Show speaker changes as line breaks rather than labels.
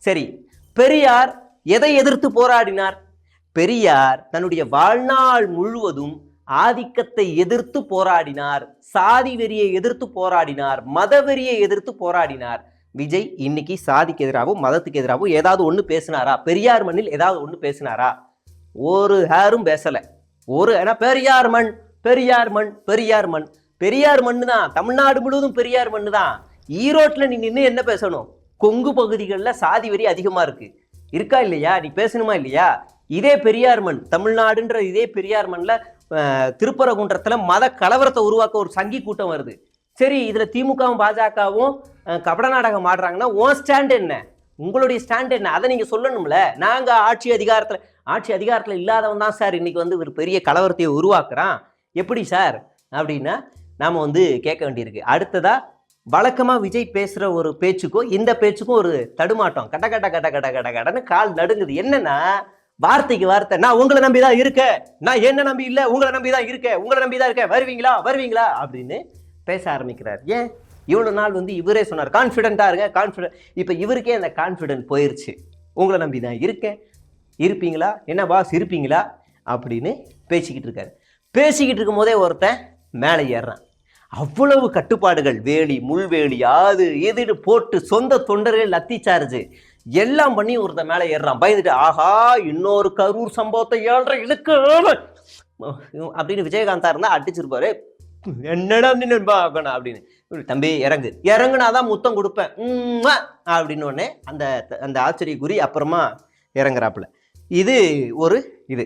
சரி, பெரியார் எதை எதிர்த்து போராடினார்? பெரியார் தன்னுடைய வாழ்நாள் முழுவதும் ஆதிக்கத்தை எதிர்த்து போராடினார், சாதி வெறியை எதிர்த்து போராடினார், மத வெறியை எதிர்த்து போராடினார். விஜய் இன்னைக்கு சாதிக்கு எதிராகவும் மதத்துக்கு எதிராகவும் ஏதாவது ஒண்ணு பேசினாரா? பெரியார் மண்ணில் ஏதாவது ஒண்ணு பேசினாரா? ஒரு ஹேரும் பேசல. ஏன்னா பெரியார் மண், பெரியார் மண், பெரியார் மண், பெரியார் மண்ணு தான். தமிழ்நாடு முழுவதும் பெரியார் மண்ணு தான். ஈரோட்டுல நீ நின்று என்ன பேசணும்? கொங்கு பகுதிகளில் சாதி வெறி அதிகமா இருக்கா இல்லையா? நீ பேசணுமா இல்லையா? இதே பெரியார் மண், தமிழ்நாடுன்ற இதே பெரியார் மண்ல திருப்பரங்குன்றத்துல மத கலவரத்தை உருவாக்க ஒரு சங்கி கூட்டம் வருது. சரி, இதுல திமுகவும் பாஜகவும் கபட நாடகம் ஆடுறாங்கன்னா உன் ஸ்டாண்ட் என்ன? உங்களுடைய ஸ்டாண்ட் என்ன? அதை நீங்க சொல்லணும்ல. நாங்க ஆட்சி அதிகாரத்துல இல்லாதவன் தான் சார் இன்னைக்கு ஒரு பெரிய கலவரத்தையை உருவாக்குறான். எப்படி சார் அப்படின்னா நாம கேட்க வேண்டியிருக்கு. அடுத்ததா வழக்கமா விஜய் பேசுற ஒரு பேச்சுக்கும் இந்த பேச்சுக்கும் ஒரு தடுமாட்டம். கட்ட கட்ட கட்ட கட்ட கட்ட கடன்னு கால் நடுங்குது. என்னன்னா வார்த்தைக்கு வார்த்தை. நான் உங்களை நம்பிதான் இருக்கேன், நான் என்ன நம்பி இல்ல, உங்களை நம்பிதான் இருக்கேன், உங்களை நம்பிதான் இருக்கேன், வருவீங்களா அப்படின்னு பேச ஆரம்பிக்கிறார். ஏன் இவ்வளவு நாள் இவரே சொன்னார் கான்ஃபிடென்ட்டா இருங்க, கான்ஃபிடென்ட். இப்ப இவருக்கே அந்த கான்ஃபிடென்ட் போயிருச்சு. உங்களை நம்பிதான் இருக்கேன், இருப்பீங்களா, என்ன பாஸ் இருப்பீங்களா அப்படின்னு பேசிக்கிட்டு இருக்காரு. பேசிக்கிட்டு இருக்கும் போதே ஒருத்தன் மேலே ஏறுறான். அவ்வளவு கட்டுப்பாடுகள், வேலி முள்வேலி அது எதிர்த்து போட்டு சொந்த தொண்டர்கள் லத்தி சார்ஜ் எல்லாம் பண்ணி ஒருத்தன் மேலே ஏறுறான். பயந்துட்டு ஆஹா இன்னொரு கரூர் சம்பவத்தை ஏழ்ற இழுக்க அப்படின்னு விஜயகாந்தா இருந்தா அடிச்சிருப்பாரு. என்னடா பார்க்கணும் அப்படின்னு. தம்பி இறங்குனாதான் முத்தம் கொடுப்பேன் அப்படின்னு உடனே அந்த ஆச்சரிய குறி அப்புறமா இறங்குறாப்புல. இது ஒரு இது